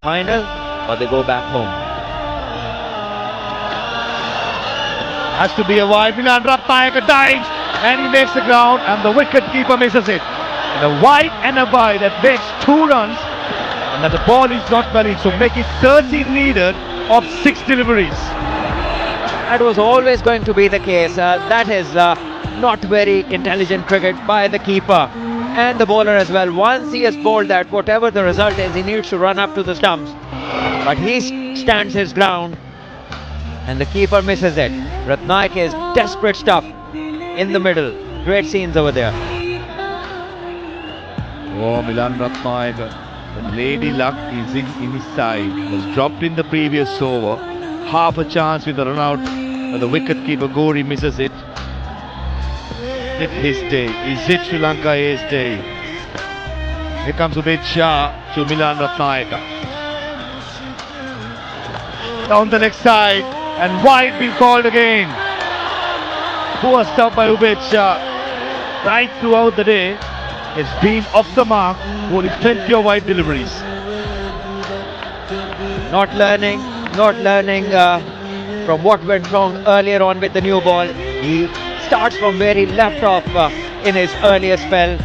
final or they go back home. Has to be a wide. Milan Ratnayaka dives and he makes the ground and the wicket keeper misses it. And a wide and a wide that makes 2 runs and that the ball is not valid. So make it 30 needed of 6 deliveries. That was always going to be the case. That is not very intelligent cricket by the keeper and the bowler as well. Once he has bowled that, whatever the result is, he needs to run up to the stumps. But he stands his ground and the keeper misses it. Ratnaik is desperate stuff in the middle. Great scenes over there. Oh, Milan Ratnayaka, the lady luck is in his side. Was dropped in the previous over. Half a chance with a run out. But the wicket keeper Gori misses it. Is it his day? Is it Sri Lanka's day? Here comes Ubaid Shah to Milan Ratnayaka. Down the next side and wide been called again. Poor stuff by Ubaid Shah. Right throughout the day, it's been off the mark, bowling plenty of wide deliveries. Not learning from what went wrong earlier on with the new ball. He starts from where he left off in his earlier spell.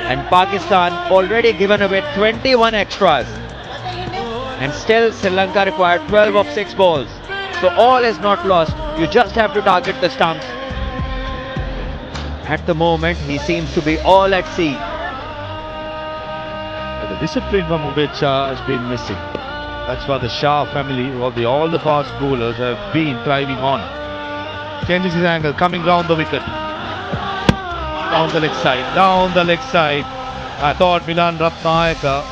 And Pakistan already given away 21 extras. And still Sri Lanka required 12 of 6 balls. So all is not lost. You just have to target the stumps. At the moment, he seems to be all at sea. The discipline from Ubaid Shah has been missing. That's why the Shah family, all the fast bowlers have been thriving on. Changes his angle, coming round the wicket. Down the leg side. I thought Milan Ratnayaka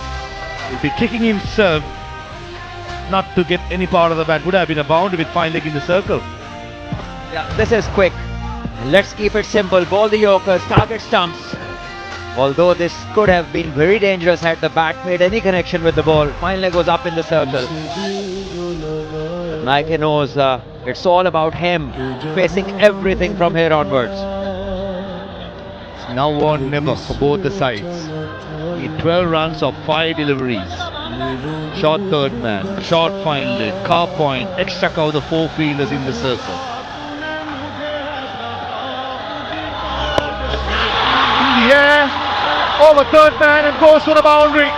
would be kicking himself not to get any part of the bat. Would have been a boundary with fine leg in the circle. Yeah, this is quick. Let's keep it simple. Ball the Yorkers, target stumps. Although this could have been very dangerous had the bat made any connection with the ball. Fine leg was up in the circle. Nike knows it's all about him facing everything from here onwards. Now or never for both the sides. In 12 runs of 5 deliveries. Short third man, short fine leg, car point, extra cover the 4 fielders in the circle. In the air, over third man and goes for the boundary.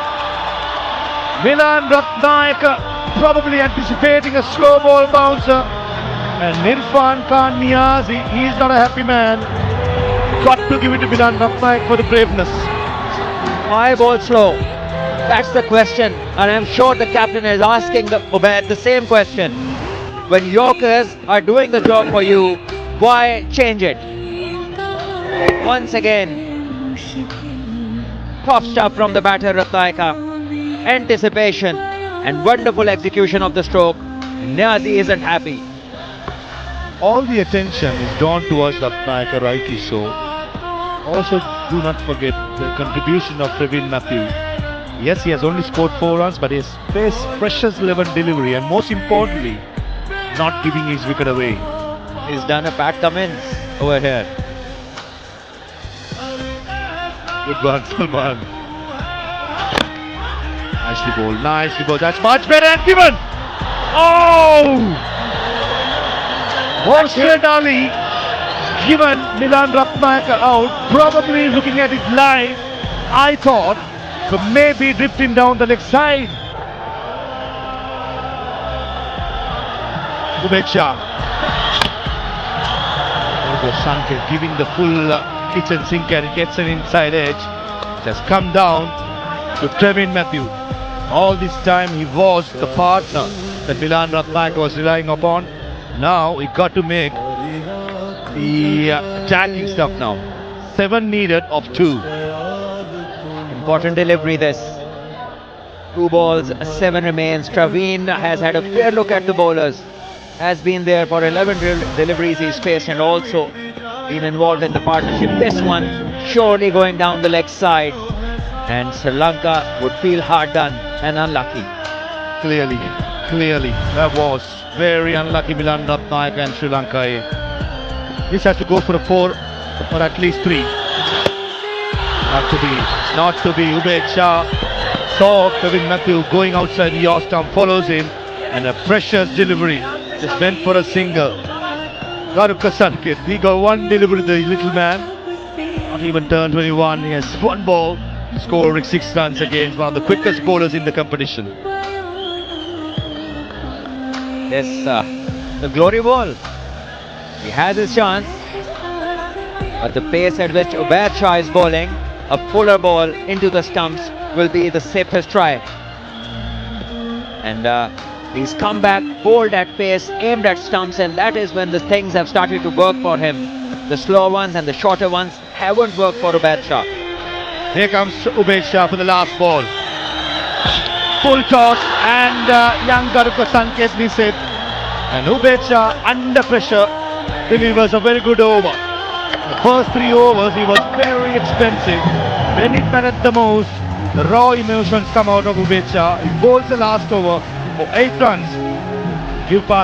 Milan Ratnayaka probably anticipating a slow ball bouncer. And Irfan Khan Niazi, he's not a happy man. Got to give it to Milan Ratnayaka for the braveness. Why ball slow? That's the question, and I'm sure the captain is asking Ubaid the same question. When Yorkers are doing the job for you, why change it? Once again, top stuff from the batter Ratnayaka. Anticipation and wonderful execution of the stroke. Niazi isn't happy. All the attention is drawn towards Ratnayaka, rightly so. Also, do not forget the contribution of Praveen Matthew. Yes, he has only scored 4 runs, but he has faced precious 11 delivery and most importantly, not giving his wicket away. He's done a Pat Cummins over here. Good one, Salman. Nicely bowled. That's much better and given. Oh! Morshed Ali given Milan Ratnayaka out. Probably looking at it live, I thought, but maybe drifting down the leg side. Ubaid Shah. Sankar giving the full kitchen sink and it gets an inside edge. It has come down to Praveen Matthew. All this time he was the partner that Milan Ratnayaka was relying upon. Now he got to make the attacking stuff now. 7 needed of 2. Important delivery this. 2 balls, 7 remains. Praveen has had a fair look at the bowlers. Has been there for 11 deliveries he's faced and also been involved in the partnership. This one surely going down the leg side. And Sri Lanka would feel hard done and unlucky. Clearly. That was very unlucky Milan Ratnayaka and Sri Lanka. This has to go for a 4 or at least 3. Not to be. Ubaid Shah saw Kevin Matthew going outside the off stump, follows him, and a precious delivery. Just went for a single. Garuka Sanket, he got one delivery, the little man. Not even turned 21. He has one ball, scoring 6 runs against one of the quickest bowlers in the competition. This, the glory ball. He has his chance. But the pace at which Ubaid Shah is bowling, a fuller ball into the stumps will be the safest try. And he's come back, bowled at pace, aimed at stumps, and that is when the things have started to work for him. The slow ones and the shorter ones haven't worked for Ubaid Shah. Here comes Ubaid Shah for the last ball. Full toss and young Garuka Sanket misses it. And Ubaid Shah under pressure delivers a very good over. The first 3 overs he was very expensive. When it mattered the most, the raw emotions come out of Ubaid Shah. He bowls the last over for 8 runs. Give Pak